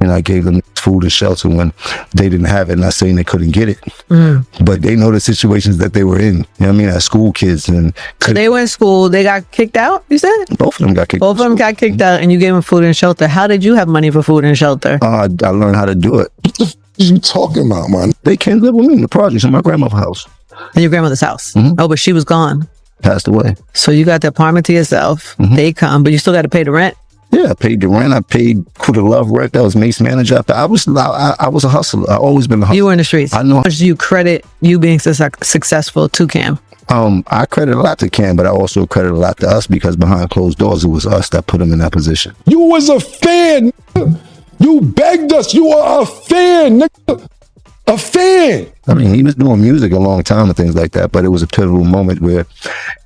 And I gave them food and shelter when they didn't have it. Not saying they couldn't get it, but they know the situations that they were in. You know what I mean? As school kids. And so they were in school. They got kicked out, you said? Both of them got kicked out. Both of them got kicked out, and you gave them food and shelter. How did you have money for food and shelter? I learned how to do it. What you talking about, man? They can't live with me in the projects in my grandmother's house. In your grandmother's house? Oh, but she was gone. Passed away. So you got the apartment to yourself. They come, but you still got to pay the rent. Yeah, I paid the rent. I paid for the love rent. That was Mase manager. I was a hustler. I always been a hustler. You were in the streets. I know. How much do you credit you being successful to Cam? I credit a lot to Cam, but I also credit a lot to us because behind closed doors, it was us that put him in that position. You was a fan. You begged us. You are a fan, nigga. A fan. I mean, he was doing music a long time and things like that, but it was a pivotal moment where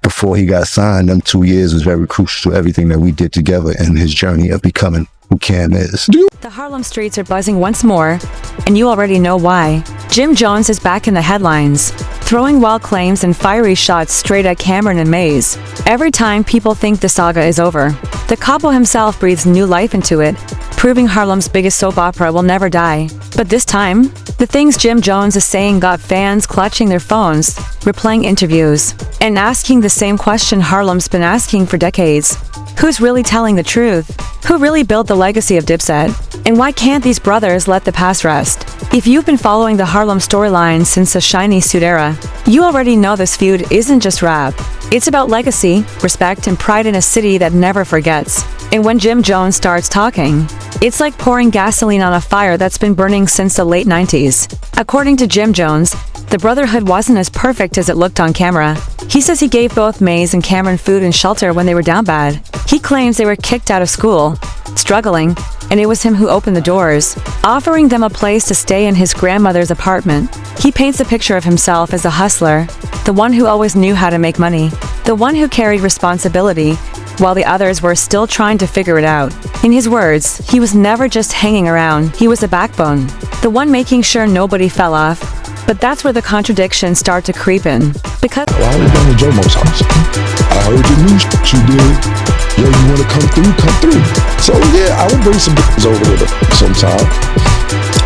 before he got signed, them 2 years was very crucial to everything that we did together in his journey of becoming who Cam is. The Harlem streets are buzzing once more, and you already know why. Jim Jones is back in the headlines, throwing wild claims and fiery shots straight at Camron and Mase. Every time people think the saga is over, the couple himself breathes new life into it, proving Harlem's biggest soap opera will never die. But this time, the things Jim Jones is saying got fans clutching their phones, replaying interviews, and asking the same question Harlem's been asking for decades. Who's really telling the truth? Who really built the legacy of Dipset? And why can't these brothers let the past rest? If you've been following the Harlem storyline since the Shiny Suit era, you already know this feud isn't just rap. It's about legacy, respect, and pride in a city that never forgets. And when Jim Jones starts talking, it's like pouring gasoline on a fire that's been burning since the late 90s. According to Jim Jones, the brotherhood wasn't as perfect as it looked on camera. He says he gave both Mase and Camron food and shelter when they were down bad. He claims they were kicked out of school, struggling, and it was him who opened the doors, offering them a place to stay in his grandmother's apartment. He paints a picture of himself as a hustler, the one who always knew how to make money, the one who carried responsibility, while the others were still trying to figure it out. In his words, he was never just hanging around, he was a backbone, the one making sure nobody fell off. But that's where the contradictions start to creep in. Because I was down to Jomo's house. I heard the new shit you did. Yo, you wanna come through? Come through. So yeah, I would bring some bitches over there sometime.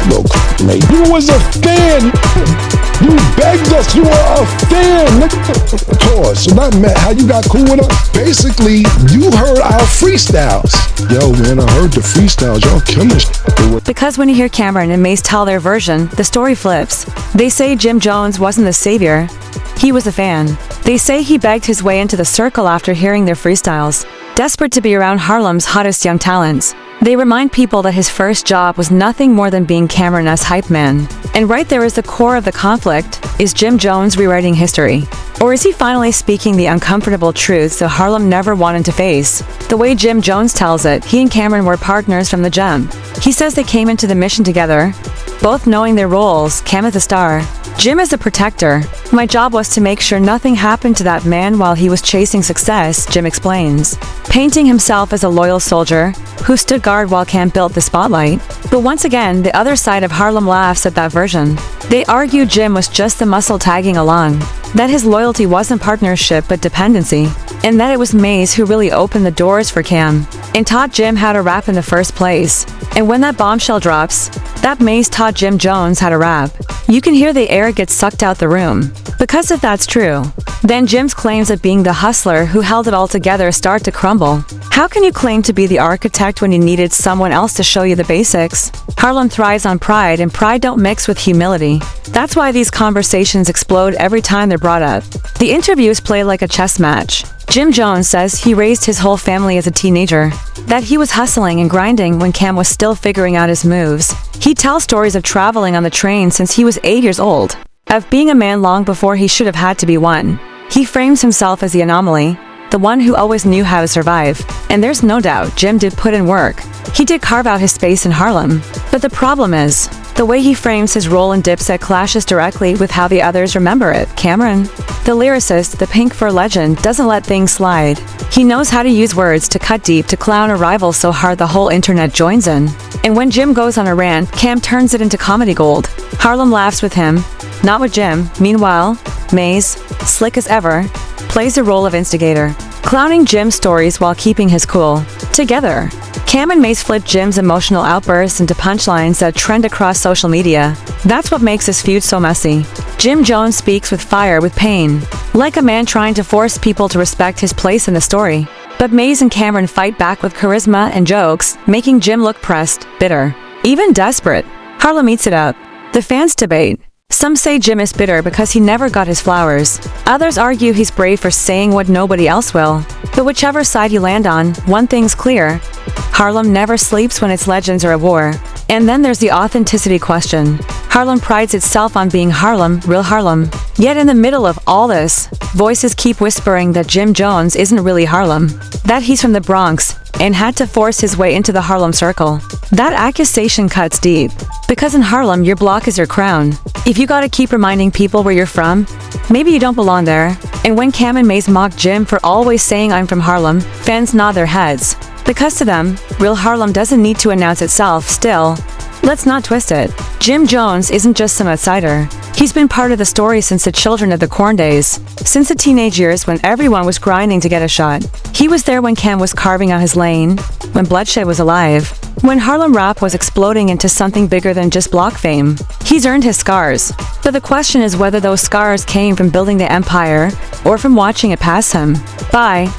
Look, mate, you was a fan. You begged us. You were a fan. Pause. So not Matt, how you got cool with us? Basically, you heard our freestyles. Yo, man, I heard the freestyles. Y'all killing shit. Because when you hear Camron and Mase tell their version, the story flips. They say Jim Jones wasn't the savior. He was a fan. They say he begged his way into the circle after hearing their freestyles, desperate to be around Harlem's hottest young talents. They remind people that his first job was nothing more than being Cameron's hype man. And right there is the core of the conflict. Is Jim Jones rewriting history? Or is he finally speaking the uncomfortable truths that Harlem never wanted to face? The way Jim Jones tells it, he and Camron were partners from the jump. He says they came into the mission together, both knowing their roles. Cam is the star, Jim is the protector. My job was to make sure nothing happened to that man while he was chasing success, Jim explains, painting himself as a loyal soldier who stood guard while Cam built the spotlight. But once again, the other side of Harlem laughs at that version. They argue Jim was just the muscle tagging along, that his loyalty wasn't partnership but dependency, and that it was Mase who really opened the doors for Cam and taught Jim how to rap in the first place. And when that bombshell drops, that Mase taught Jim Jones how to rap, you can hear the air get sucked out the room. Because if that's true, then Jim's claims of being the hustler who held it all together start to crumble. How can you claim to be the architect when you needed someone else to show you the basics? Harlem thrives on pride, and pride don't mix with humility. That's why these conversations explode every time they're brought up. The interviews play like a chess match. Jim Jones says he raised his whole family as a teenager, that he was hustling and grinding when Cam was still figuring out his moves. He tells stories of traveling on the train since he was 8 years old, of being a man long before he should have had to be one. He frames himself as the anomaly, the one who always knew how to survive. And there's no doubt Jim did put in work. He did carve out his space in Harlem. But the problem is, the way he frames his role in Dipset clashes directly with how the others remember it. Camron, the lyricist, the pink fur legend, doesn't let things slide. He knows how to use words to cut deep, to clown a rival so hard the whole internet joins in. And when Jim goes on a rant, Cam turns it into comedy gold. Harlem laughs with him, not with Jim. Meanwhile, Mase, slick as ever, plays the role of instigator, clowning Jim's stories while keeping his cool. Together, Cam and Mase flip Jim's emotional outbursts into punchlines that trend across social media. That's what makes this feud so messy. Jim Jones speaks with fire, with pain, like a man trying to force people to respect his place in the story. But Mase and Camron fight back with charisma and jokes, making Jim look pressed, bitter, even desperate. Harlem eats it up. The fans debate. Some say Jim is bitter because he never got his flowers. Others argue he's brave for saying what nobody else will. But whichever side you land on, one thing's clear. Harlem never sleeps when its legends are at war. And then there's the authenticity question. Harlem prides itself on being Harlem, real Harlem. Yet in the middle of all this, voices keep whispering that Jim Jones isn't really Harlem, that he's from the Bronx and had to force his way into the Harlem circle. That accusation cuts deep, because in Harlem, your block is your crown. If you gotta keep reminding people where you're from, maybe you don't belong there. And when Cam and Mase mock Jim for always saying I'm from Harlem, fans nod their heads. Because to them, real Harlem doesn't need to announce itself. Still, let's not twist it. Jim Jones isn't just some outsider. He's been part of the story since the children of the corn days, since the teenage years when everyone was grinding to get a shot. He was there when Cam was carving out his lane, when bloodshed was alive, when Harlem rap was exploding into something bigger than just block fame. He's earned his scars, but the question is whether those scars came from building the empire or from watching it pass him by.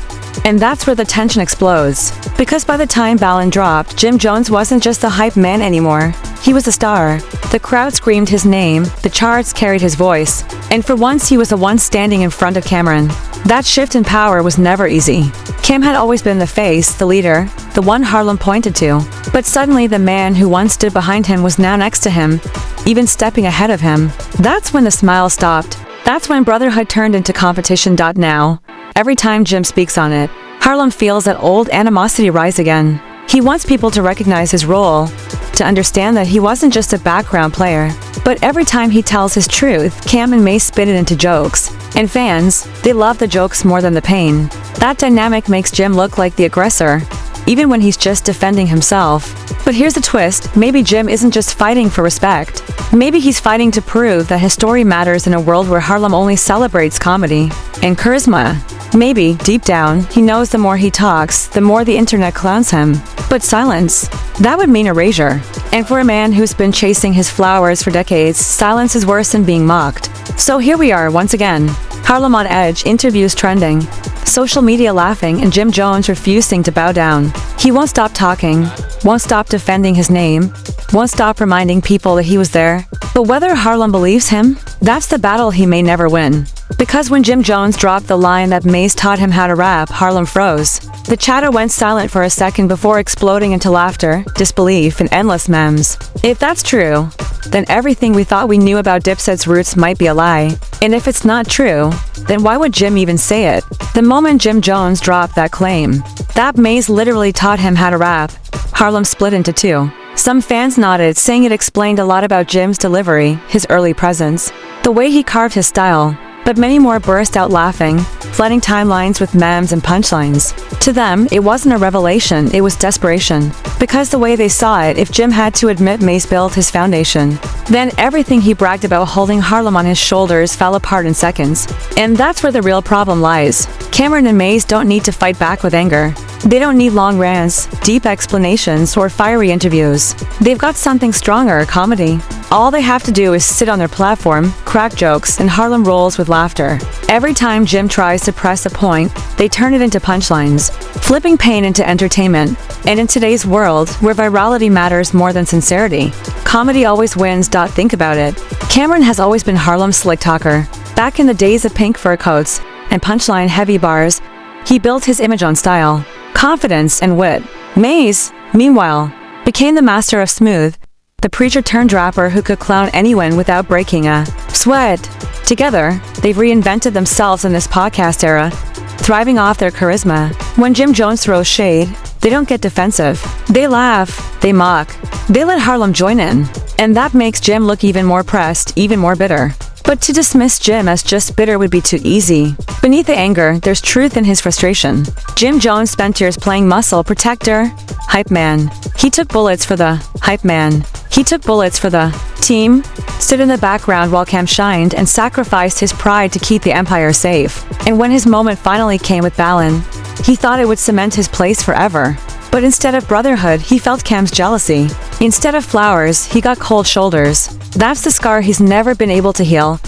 And that's where the tension explodes. Because by the time Ballin dropped, Jim Jones wasn't just the hype man anymore. He was a star. The crowd screamed his name, the charts carried his voice, and for once he was the one standing in front of Camron. That shift in power was never easy. Cam had always been the face, the leader, the one Harlem pointed to. But suddenly the man who once stood behind him was now next to him, even stepping ahead of him. That's when the smile stopped. That's when brotherhood turned into competition. Now, every time Jim speaks on it, Harlem feels that old animosity rise again. He wants people to recognize his role, to understand that he wasn't just a background player. But every time he tells his truth, Cam and Mase spin it into jokes. And fans, they love the jokes more than the pain. That dynamic makes Jim look like the aggressor, even when he's just defending himself. But here's the twist, maybe Jim isn't just fighting for respect. Maybe he's fighting to prove that his story matters in a world where Harlem only celebrates comedy and charisma. Maybe, deep down, he knows the more he talks, the more the internet clowns him. But silence, that would mean erasure. And for a man who's been chasing his flowers for decades, silence is worse than being mocked. So here we are once again. Harlem on edge, interviews trending, social media laughing, and Jim Jones refusing to bow down. He won't stop talking, won't stop defending his name, won't stop reminding people that he was there. But whether Harlem believes him, that's the battle he may never win. Because when Jim Jones dropped the line that Mase taught him how to rap, Harlem froze. The chatter went silent for a second before exploding into laughter, disbelief, and endless memes. If that's true, then everything we thought we knew about Dipset's roots might be a lie. And if it's not true, then why would Jim even say it? The moment Jim Jones dropped that claim, that Mase literally taught him how to rap, Harlem split into two. Some fans nodded, saying it explained a lot about Jim's delivery, his early presence, the way he carved his style. But many more burst out laughing, flooding timelines with memes and punchlines. To them, it wasn't a revelation, it was desperation. Because the way they saw it, if Jim had to admit Mase built his foundation, then everything he bragged about holding Harlem on his shoulders fell apart in seconds. And that's where the real problem lies. Camron and Mase don't need to fight back with anger. They don't need long rants, deep explanations, or fiery interviews. They've got something stronger, comedy. All they have to do is sit on their platform, crack jokes, and Harlem rolls with laughter. Every time Jim tries to press a point, they turn it into punchlines, flipping pain into entertainment. And in today's world, where virality matters more than sincerity, comedy always wins. Think about it. Camron has always been Harlem's slick talker. Back in the days of pink fur coats and punchline-heavy bars, he built his image on style, confidence, and wit. Mase, meanwhile, became the master of smooth, the preacher-turned-rapper who could clown anyone without breaking a sweat. Together, they've reinvented themselves in this podcast era, thriving off their charisma. When Jim Jones throws shade, they don't get defensive. They laugh, they mock, they let Harlem join in. And that makes Jim look even more pressed, even more bitter. But to dismiss Jim as just bitter would be too easy. Beneath the anger, there's truth in his frustration. Jim Jones spent years playing muscle protector, hype man. He took bullets for the hype man. He took bullets for the team, stood in the background while Cam shined, and sacrificed his pride to keep the empire safe. And when his moment finally came with Ballin, he thought it would cement his place forever. But instead of brotherhood, he felt Cam's jealousy. Instead of flowers, he got cold shoulders. That's the scar he's never been able to heal.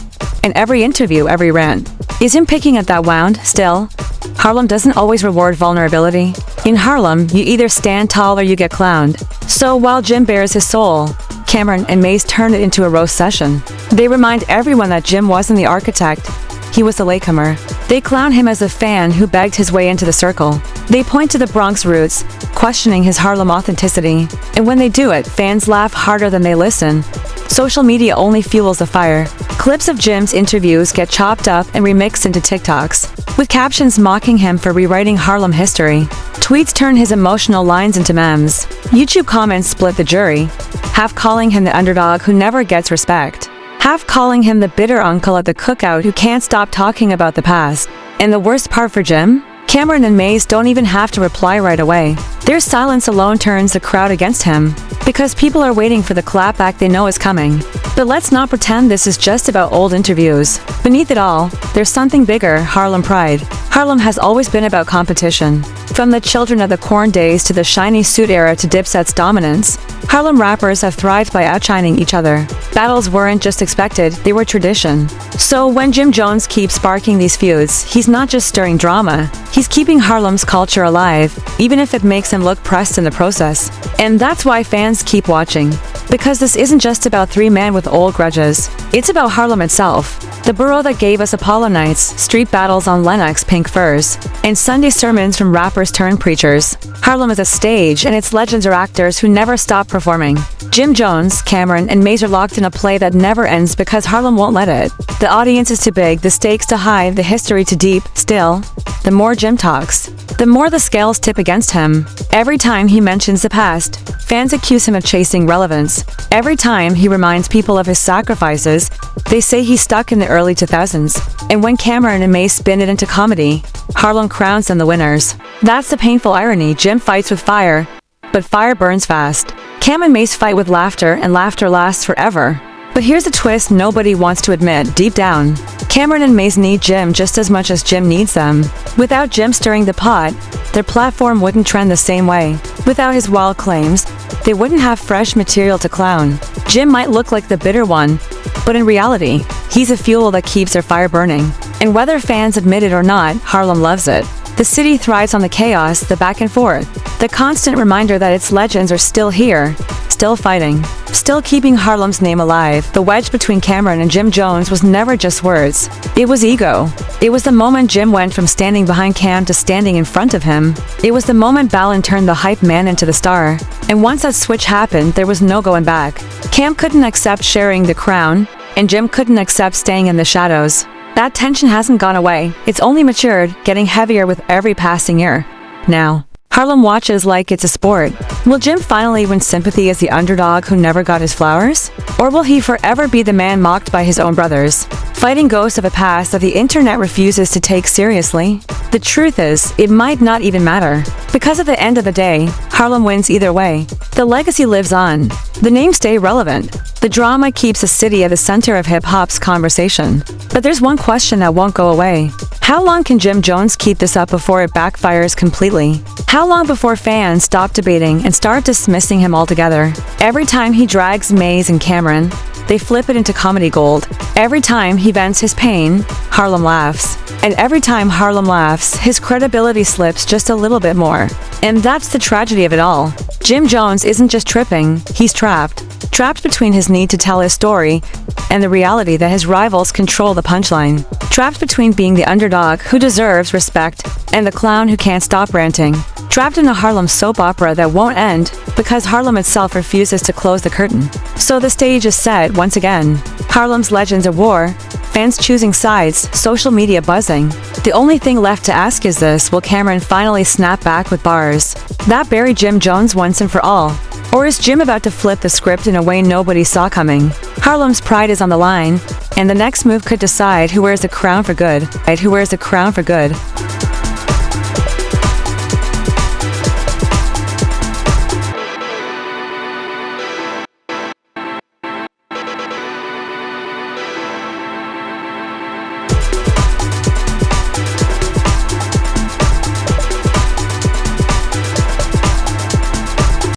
And every interview, every rant, is him picking at that wound, still. Harlem doesn't always reward vulnerability. In Harlem, you either stand tall or you get clowned. So while Jim bears his soul, Camron and Mase turn it into a roast session. They remind everyone that Jim wasn't the architect. He was the latecomer. They clown him as a fan who begged his way into the circle. They point to the Bronx roots, questioning his Harlem authenticity. And when they do it, fans laugh harder than they listen. Social media only fuels the fire. Clips of Jim's interviews get chopped up and remixed into TikToks, with captions mocking him for rewriting Harlem history. Tweets turn his emotional lines into memes. YouTube comments split the jury, half calling him the underdog who never gets respect, half calling him the bitter uncle at the cookout who can't stop talking about the past. And the worst part for Jim? Camron and Mase don't even have to reply right away. Their silence alone turns the crowd against him, because people are waiting for the clapback they know is coming. But let's not pretend this is just about old interviews. Beneath it all, there's something bigger: Harlem pride. Harlem has always been about competition. From the Children of the Corn days to the shiny suit era to Dipset's dominance, Harlem rappers have thrived by outshining each other. Battles weren't just expected, they were tradition. So when Jim Jones keeps sparking these feuds, he's not just stirring drama, he's keeping Harlem's culture alive, even if it makes him look pressed in the process. And that's why fans keep watching. Because this isn't just about three men with old grudges, it's about Harlem itself. The borough that gave us Apollo nights, street battles on Lennox pink furs, and Sunday sermons from rappers turned preachers. Harlem is a stage, and its legends are actors who never stop performing. Jim Jones, Camron, and Mase are locked in a play that never ends because Harlem won't let it. The audience is too big, the stakes too high, the history too deep. Still, the more Jim talks, the more the scales tip against him. Every time he mentions the past, fans accuse him of chasing relevance. Every time he reminds people of his sacrifices, they say he's stuck in the early 2000s. And when Camron and Mase spin it into comedy, Harlem crowns them the winners. That's the painful irony. Jim fights with fire, but fire burns fast. Cam and Mase fight with laughter, and laughter lasts forever. But here's a twist nobody wants to admit. Deep down, Camron and Mase need Jim just as much as Jim needs them. Without Jim stirring the pot, their platform wouldn't trend the same way. Without his wild claims, they wouldn't have fresh material to clown. Jim might look like the bitter one, but in reality, he's a fuel that keeps their fire burning. And whether fans admit it or not, Harlem loves it. The city thrives on the chaos, the back and forth, the constant reminder that its legends are still here, still fighting, still keeping Harlem's name alive. The wedge between Camron and Jim Jones was never just words. It was ego. It was the moment Jim went from standing behind Cam to standing in front of him. It was the moment Ballin turned the hype man into the star. And once that switch happened, there was no going back. Cam couldn't accept sharing the crown, and Jim couldn't accept staying in the shadows. That tension hasn't gone away. It's only matured, getting heavier with every passing year. Now, Harlem watches like it's a sport. Will Jim finally win sympathy as the underdog who never got his flowers? Or will he forever be the man mocked by his own brothers, fighting ghosts of a past that the internet refuses to take seriously? The truth is, it might not even matter. Because at the end of the day, Harlem wins either way. The legacy lives on. The names stay relevant. The drama keeps the city at the center of hip-hop's conversation. But there's one question that won't go away. How long can Jim Jones keep this up before it backfires completely? How long before fans stop debating and start dismissing him altogether? Every time he drags Mase and Camron, they flip it into comedy gold. Every time he vents his pain, Harlem laughs. And every time Harlem laughs, his credibility slips just a little bit more. And that's the tragedy of it all. Jim Jones isn't just tripping, he's trapped. Trapped between his need to tell his story and the reality that his rivals control the punchline. Trapped between being the underdog who deserves respect and the clown who can't stop ranting. Trapped in a Harlem soap opera that won't end because Harlem itself refuses to close the curtain. So the stage is set once again. Harlem's legends at war, fans choosing sides, social media buzzing. The only thing left to ask is this: will Camron finally snap back with bars that bury Jim Jones once and for all? Or is Jim about to flip the script in a way nobody saw coming? Harlem's pride is on the line, and the next move could decide who wears the crown for good.